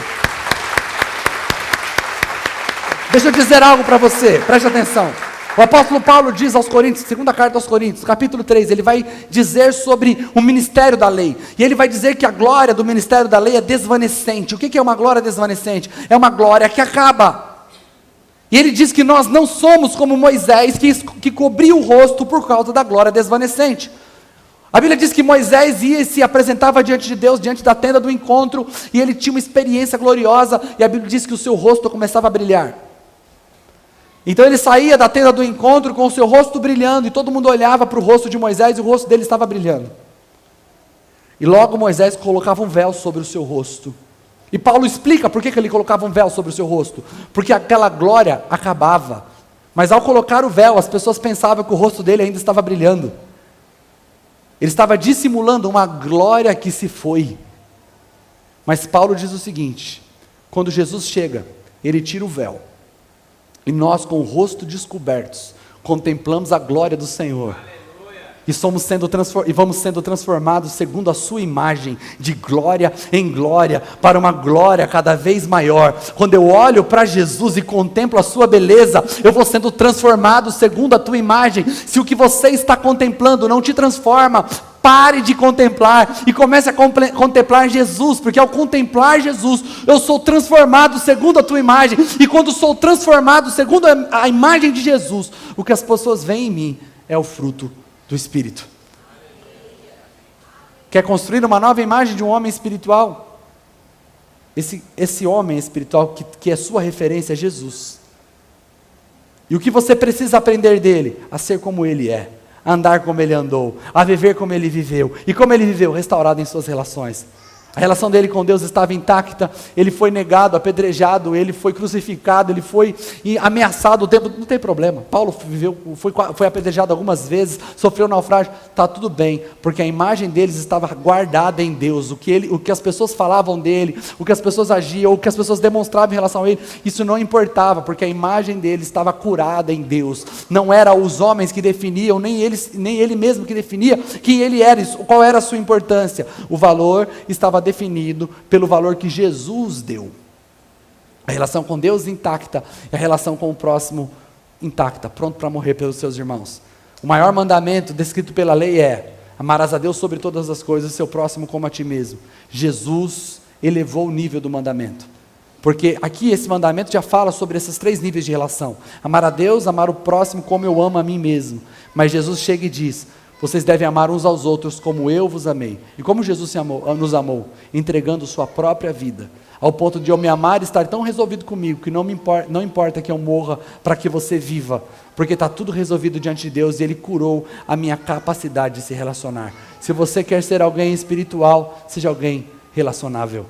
Deixa eu dizer algo para você, preste atenção. O apóstolo Paulo diz aos Coríntios, segunda carta aos Coríntios, capítulo 3, ele vai dizer sobre o ministério da lei, e ele vai dizer que a glória do ministério da lei é desvanecente. O que é uma glória desvanecente? É uma glória que acaba. E ele diz que nós não somos como Moisés, que cobria o rosto por causa da glória desvanecente. A Bíblia diz que Moisés ia e se apresentava diante de Deus, diante da tenda do encontro, e ele tinha uma experiência gloriosa, e a Bíblia diz que o seu rosto começava a brilhar. Então ele saía da tenda do encontro com o seu rosto brilhando, e todo mundo olhava para o rosto de Moisés e o rosto dele estava brilhando. E logo Moisés colocava um véu sobre o seu rosto. E Paulo explica por que ele colocava um véu sobre o seu rosto. Porque aquela glória acabava. Mas ao colocar o véu, as pessoas pensavam que o rosto dele ainda estava brilhando. Ele estava dissimulando uma glória que se foi. Mas Paulo diz o seguinte: quando Jesus chega, ele tira o véu. E nós, com o rosto descobertos, contemplamos a glória do Senhor. E vamos sendo transformados segundo a sua imagem, de glória em glória, para uma glória cada vez maior. Quando eu olho para Jesus e contemplo a sua beleza, eu vou sendo transformado segundo a tua imagem. Se o que você está contemplando não te transforma, pare de contemplar e comece a contemplar Jesus, porque ao contemplar Jesus, eu sou transformado segundo a tua imagem. E quando sou transformado segundo a imagem de Jesus, o que as pessoas veem em mim é o fruto do Espírito. Quer construir uma nova imagem de um homem espiritual? Esse homem espiritual que é sua referência é Jesus. E o que você precisa aprender dele? A ser como ele é, a andar como ele andou, a viver como ele viveu. E como ele viveu? Restaurado em suas relações. A relação dele com Deus estava intacta. Ele foi negado, apedrejado, ele foi crucificado, ele foi ameaçado o tempo. Não tem problema. Paulo foi apedrejado algumas vezes, sofreu naufrágio. Está tudo bem, porque a imagem deles estava guardada em Deus. O que as pessoas falavam dele, o que as pessoas agiam, o que as pessoas demonstravam em relação a ele, isso não importava, porque a imagem dele estava curada em Deus. Não era os homens que definiam, nem ele mesmo que definia quem ele era, qual era a sua importância. O valor estava definido pelo valor que Jesus deu. A relação com Deus intacta, e a relação com o próximo intacta, pronto para morrer pelos seus irmãos. O maior mandamento descrito pela lei é: amarás a Deus sobre todas as coisas, seu próximo como a ti mesmo. Jesus elevou o nível do mandamento, porque aqui esse mandamento já fala sobre esses 3 níveis de relação: amar a Deus, amar o próximo como eu amo a mim mesmo. Mas Jesus chega e diz: vocês devem amar uns aos outros como eu vos amei. E como Jesus nos amou, entregando sua própria vida, ao ponto de eu me amar e estar tão resolvido comigo, que não importa que eu morra para que você viva, porque está tudo resolvido diante de Deus, e Ele curou a minha capacidade de se relacionar. Se você quer ser alguém espiritual, seja alguém relacionável,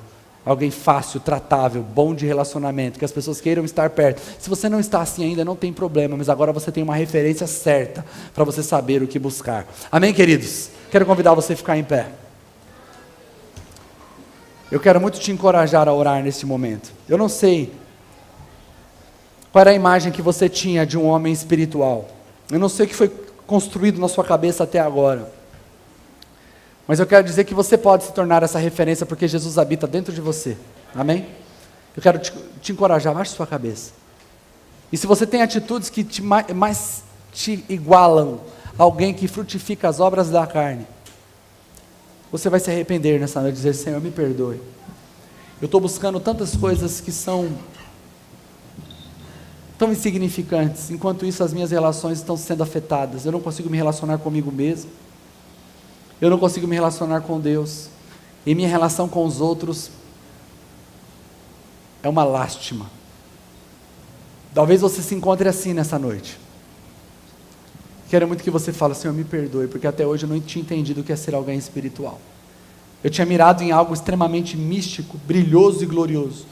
alguém fácil, tratável, bom de relacionamento, que as pessoas queiram estar perto. Se você não está assim ainda, não tem problema, mas agora você tem uma referência certa para você saber o que buscar. Amém, queridos? Quero convidar você a ficar em pé. Eu quero muito te encorajar a orar neste momento. Eu não sei qual era a imagem que você tinha de um homem espiritual. Eu não sei o que foi construído na sua cabeça até agora. Mas eu quero dizer que você pode se tornar essa referência, porque Jesus habita dentro de você. Amém? Eu quero te encorajar, baixe sua cabeça. E se você tem atitudes que mais te igualam a alguém que frutifica as obras da carne, você vai se arrepender nessa noite e dizer: Senhor, me perdoe. Eu estou buscando tantas coisas que são tão insignificantes, enquanto isso as minhas relações estão sendo afetadas. Eu não consigo me relacionar comigo mesmo. Eu não consigo me relacionar com Deus. E minha relação com os outros é uma lástima. Talvez você se encontre assim nessa noite. Quero muito que você fale: Senhor, me perdoe, porque até hoje eu não tinha entendido o que é ser alguém espiritual. Eu tinha mirado em algo extremamente místico, brilhoso e glorioso,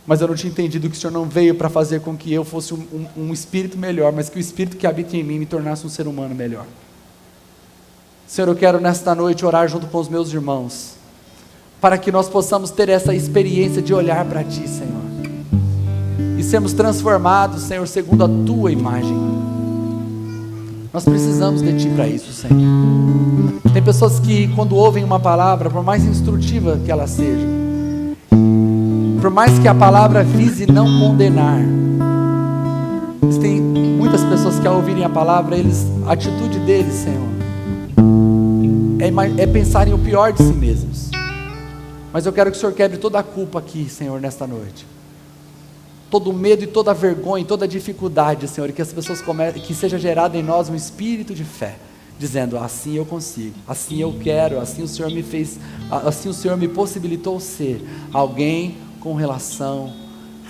mas eu não tinha entendido que o Senhor não veio para fazer com que eu fosse um espírito melhor, mas que o espírito que habita em mim me tornasse um ser humano melhor. Senhor, eu quero nesta noite orar junto com os meus irmãos, para que nós possamos ter essa experiência de olhar para Ti, Senhor, e sermos transformados, Senhor, segundo a Tua imagem. Nós precisamos de Ti para isso, Senhor. Tem pessoas que, quando ouvem uma palavra, por mais instrutiva que ela seja, por mais que a palavra vise não condenar, existem muitas pessoas que, ao ouvirem a palavra, a atitude deles, Senhor, é pensarem o pior de si mesmos. Mas eu quero que o Senhor quebre toda a culpa aqui, Senhor, nesta noite. Todo o medo e toda a vergonha e toda a dificuldade, Senhor, e que as pessoas que seja gerado em nós um espírito de fé, dizendo: assim eu consigo, assim eu quero, assim o Senhor me fez, assim o Senhor me possibilitou ser alguém com relação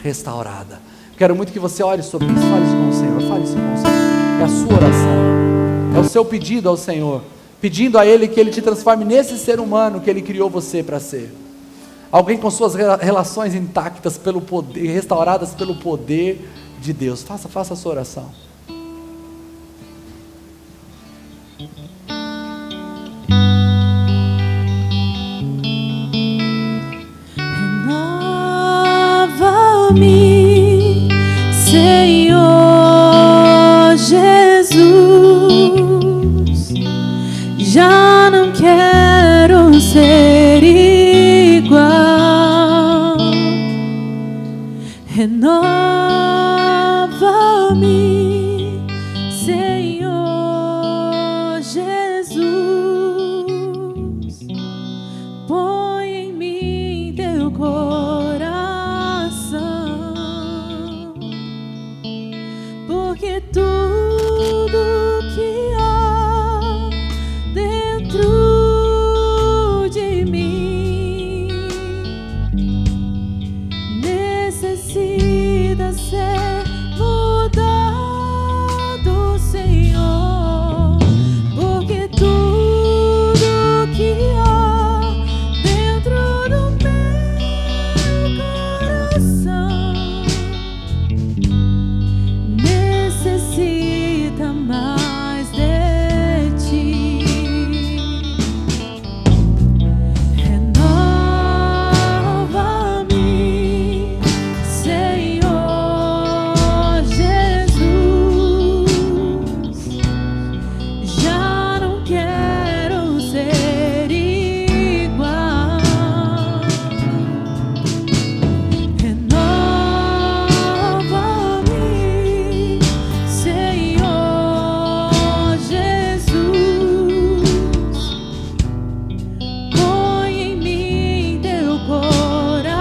restaurada. Quero muito que você ore sobre isso, fale isso com o Senhor, fale isso com o Senhor. É a sua oração, é o seu pedido ao Senhor, pedindo a Ele que Ele te transforme nesse ser humano que Ele criou você para ser. Alguém com suas relações intactas pelo poder, restauradas pelo poder de Deus. Faça a sua oração. Renova-me, Senhor Jesus. Já não quero ser igual. Renova-me, Senhor Jesus. Põe em mim teu coração, porque tudo que há dentro de mim necessita ser mudado, Senhor, porque tudo que há dentro do meu coração necessita mais de ti. Renova-me, Senhor Jesus. Já não quero ser igual. Renova-me, Senhor Jesus. Põe em mim teu coração,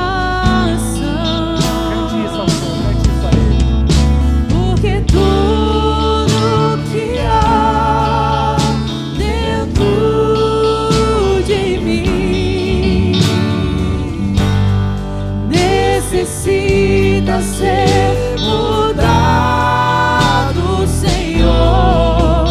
Cante isso ao Senhor, cante isso a Ele. porque tudo que há dentro de mim necessita ser mudado, Senhor,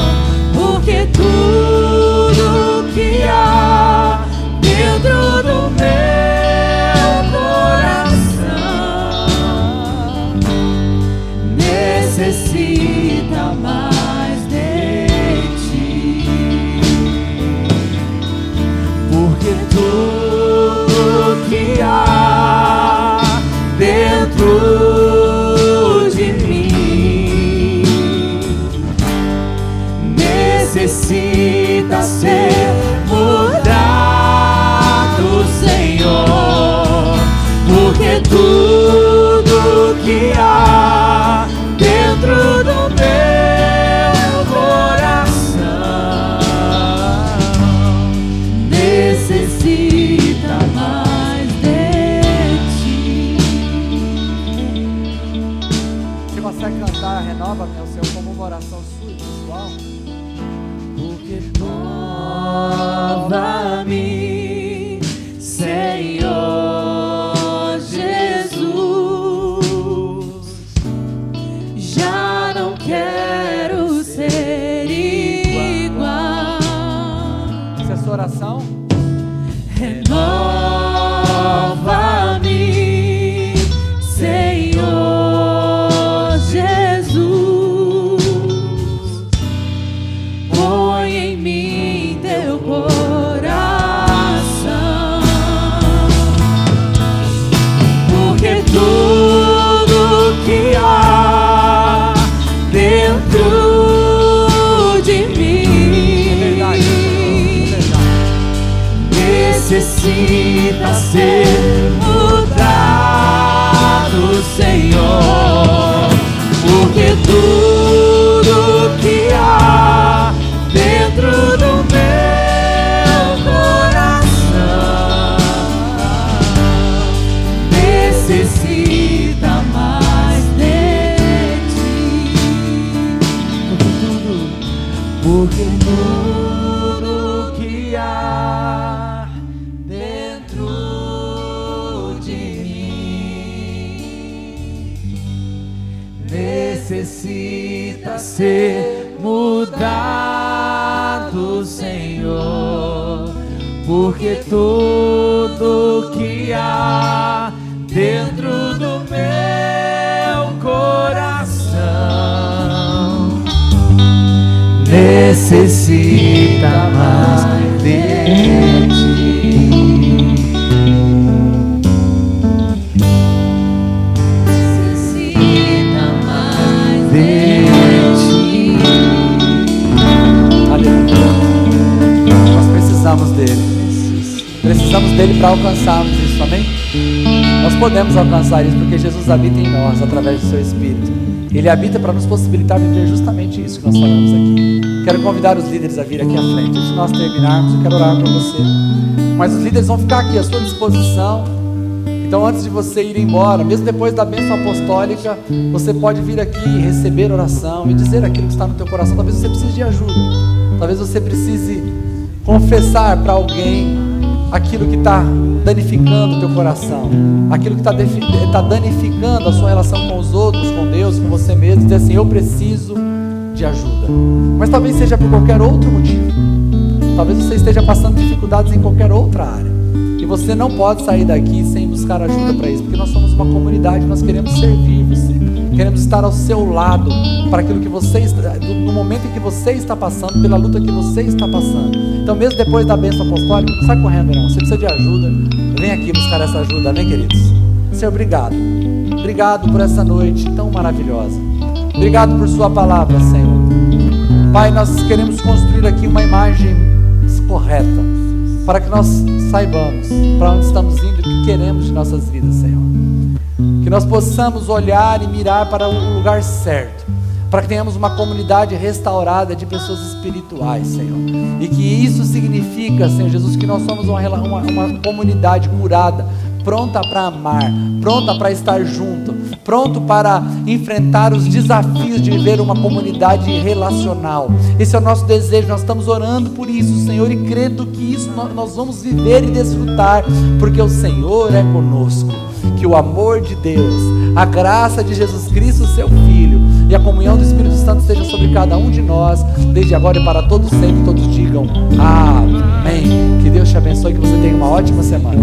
porque tudo que há dentro do meu coração necessita mais de ti, porque tudo que há dentro de mim necessita ser mudado, Senhor, porque tudo que há dentro do meu coração necessita mais de ti. Você consegue cantar Renova-me ao Senhor como uma oração sua e pessoal? Porque renova-me, Senhor Jesus. Já não quero ser igual. Essa é a sua oração? Renova-me, Senhor Jesus. Põe em mim teu coração, porque tudo que há dentro de mim necessita ser mudado, Senhor, porque tudo que há dentro do meu coração necessita mais de ti, porque tudo que há dentro de mim necessita ser mudado, Senhor. porque tudo que há dentro do meu coração necessita mais de ti. Necessita mais de ti. Aleluia. Nós precisamos dele. Precisamos dele para alcançarmos isso, amém? Nós podemos alcançar isso porque Jesus habita em nós através do seu Espírito. Ele habita para nos possibilitar viver justamente isso que nós falamos aqui. Quero convidar os líderes a vir aqui à frente. Antes de nós terminarmos, eu quero orar por você. Mas os líderes vão ficar aqui à sua disposição. Então, antes de você ir embora, mesmo depois da bênção apostólica, você pode vir aqui e receber oração e dizer aquilo que está no teu coração. Talvez você precise de ajuda. Talvez você precise confessar para alguém aquilo que está danificando o teu coração, aquilo que está danificando a sua relação com os outros, com Deus, com você mesmo. Dizer assim: eu preciso de ajuda. Mas talvez seja por qualquer outro motivo. Talvez você esteja passando dificuldades em qualquer outra área e você não pode sair daqui sem buscar ajuda para isso, porque nós somos uma comunidade, nós queremos servir você, queremos estar ao seu lado para aquilo que você está, no momento em que você está passando, pela luta que você está passando. Então, mesmo depois da bênção apostólica, não sai correndo não, você precisa de ajuda, vem aqui buscar essa ajuda, amém, queridos? Senhor, obrigado por essa noite tão maravilhosa, obrigado por sua palavra, Senhor. Pai, nós queremos construir aqui uma imagem correta, para que nós saibamos para onde estamos indo e o que queremos de nossas vidas, Senhor. Que nós possamos olhar e mirar para o lugar certo, para que tenhamos uma comunidade restaurada de pessoas espirituais, Senhor. E que isso significa, Senhor Jesus, que nós somos uma comunidade curada, pronta para amar, pronta para estar junto, pronto para enfrentar os desafios de viver uma comunidade relacional. Esse é o nosso desejo, nós estamos orando por isso, Senhor, e crendo que isso nós vamos viver e desfrutar, porque o Senhor é conosco. Que o amor de Deus, a graça de Jesus Cristo, seu Filho, e a comunhão do Espírito Santo esteja sobre cada um de nós, desde agora e para todos sempre. Todos digam amém. Que Deus te abençoe e que você tenha uma ótima semana.